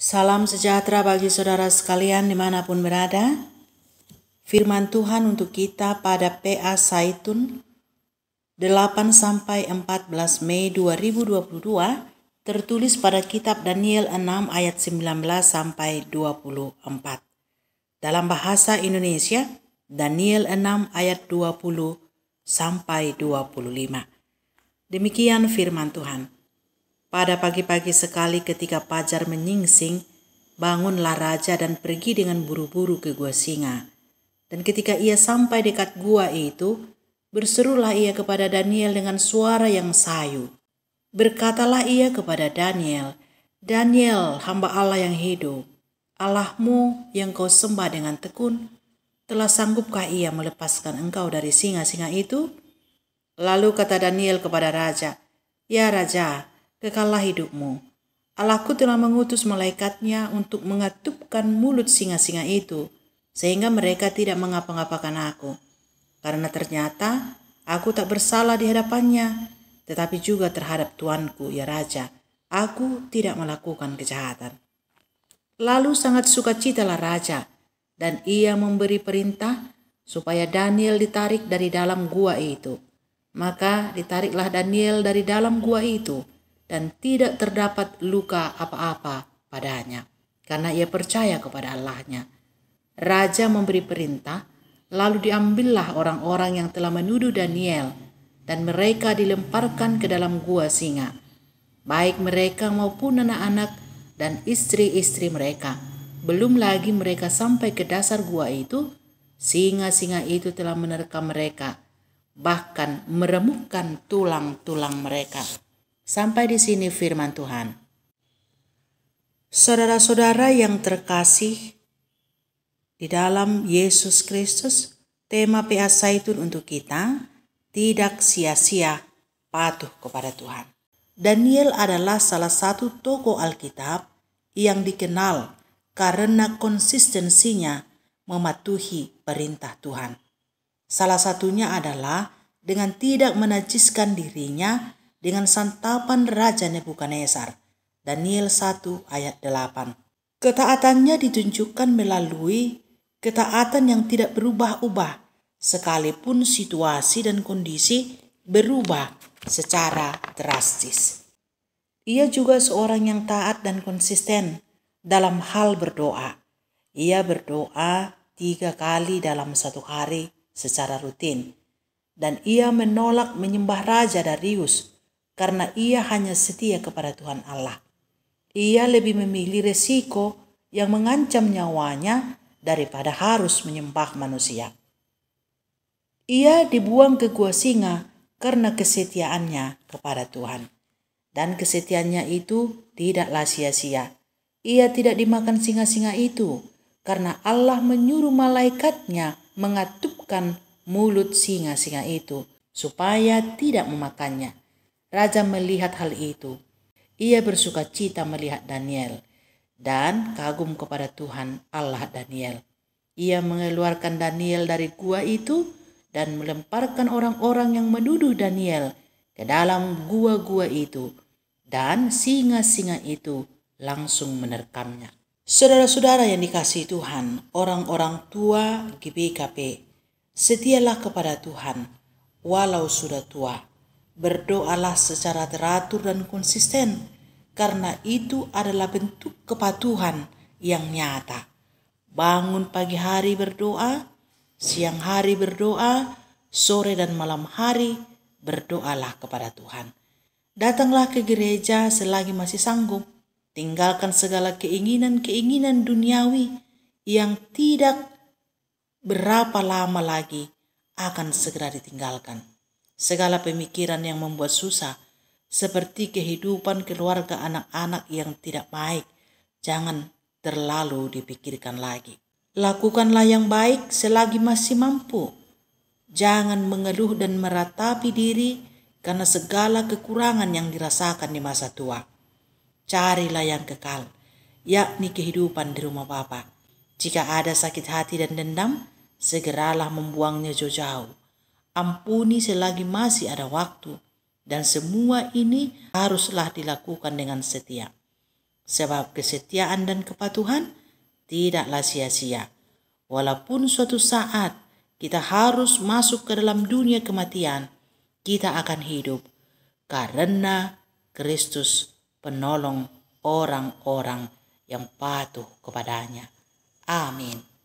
Salam sejahtera bagi saudara sekalian dimanapun berada. Firman Tuhan untuk kita pada PA Zaitun 8-14 Mei 2022 tertulis pada kitab Daniel 6 ayat 19-24. Dalam bahasa Indonesia, Daniel 6 ayat 20-25. Demikian firman Tuhan. Pada pagi-pagi sekali ketika fajar menyingsing, bangunlah raja dan pergi dengan buru-buru ke gua singa. Dan ketika ia sampai dekat gua itu, berserulah ia kepada Daniel dengan suara yang sayu. Berkatalah ia kepada Daniel, "Daniel, hamba Allah yang hidup, Allahmu yang kau sembah dengan tekun, telah sanggupkah ia melepaskan engkau dari singa-singa itu?" Lalu kata Daniel kepada raja, "Ya raja, kekallah hidupmu. Allahku telah mengutus malaikatnya untuk mengatupkan mulut singa-singa itu, sehingga mereka tidak mengapa-ngapakan aku. Karena ternyata aku tak bersalah di hadapannya, tetapi juga terhadap tuanku, ya raja, aku tidak melakukan kejahatan." Lalu sangat sukacitalah raja, dan ia memberi perintah supaya Daniel ditarik dari dalam gua itu. Maka ditariklah Daniel dari dalam gua itu, dan tidak terdapat luka apa-apa padanya, karena ia percaya kepada Allahnya. Raja memberi perintah, lalu diambillah orang-orang yang telah menuduh Daniel, dan mereka dilemparkan ke dalam gua singa, baik mereka maupun anak-anak dan istri-istri mereka. Belum lagi mereka sampai ke dasar gua itu, singa-singa itu telah menerkam mereka, bahkan meremukkan tulang-tulang mereka. Sampai di sini firman Tuhan. Saudara-saudara yang terkasih di dalam Yesus Kristus, tema PA Zaitun untuk kita, tidak sia-sia patuh kepada Tuhan. Daniel adalah salah satu tokoh Alkitab yang dikenal karena konsistensinya mematuhi perintah Tuhan. Salah satunya adalah dengan tidak menajiskan dirinya dengan santapan Raja Nebukadnezar. Daniel 1 ayat 8. Ketaatannya ditunjukkan melalui ketaatan yang tidak berubah-ubah, sekalipun situasi dan kondisi berubah secara drastis. Ia juga seorang yang taat dan konsisten dalam hal berdoa. Ia berdoa 3 kali dalam satu hari secara rutin. Dan ia menolak menyembah Raja Darius karena ia hanya setia kepada Tuhan Allah. Ia lebih memilih resiko yang mengancam nyawanya daripada harus menyembah manusia. Ia dibuang ke gua singa karena kesetiaannya kepada Tuhan. Dan kesetiaannya itu tidaklah sia-sia. Ia tidak dimakan singa-singa itu karena Allah menyuruh malaikatnya mengatupkan mulut singa-singa itu supaya tidak memakannya. Raja melihat hal itu. Ia bersuka cita melihat Daniel dan kagum kepada Tuhan Allah Daniel. Ia mengeluarkan Daniel dari gua itu dan melemparkan orang-orang yang menuduh Daniel ke dalam gua-gua itu, dan singa-singa itu langsung menerkamnya. Saudara-saudara yang dikasihi Tuhan, orang-orang tua GBKP, setialah kepada Tuhan walau sudah tua. Berdoalah secara teratur dan konsisten, karena itu adalah bentuk kepatuhan yang nyata. Bangun pagi hari berdoa, siang hari berdoa, sore dan malam hari berdoalah kepada Tuhan. Datanglah ke gereja selagi masih sanggup. Tinggalkan segala keinginan-keinginan duniawi yang tidak berapa lama lagi akan segera ditinggalkan. Segala pemikiran yang membuat susah, seperti kehidupan keluarga anak-anak yang tidak baik, jangan terlalu dipikirkan lagi. Lakukanlah yang baik selagi masih mampu. Jangan mengeluh dan meratapi diri karena segala kekurangan yang dirasakan di masa tua. Carilah yang kekal, yakni kehidupan di rumah Bapa. Jika ada sakit hati dan dendam, segeralah membuangnya jauh-jauh. Ampuni selagi masih ada waktu, dan semua ini haruslah dilakukan dengan setia. sebab kesetiaan dan kepatuhan tidaklah sia-sia. Walaupun suatu saat kita harus masuk ke dalam dunia kematian, kita akan hidup karena Kristus penolong orang-orang yang patuh kepadanya. Amin.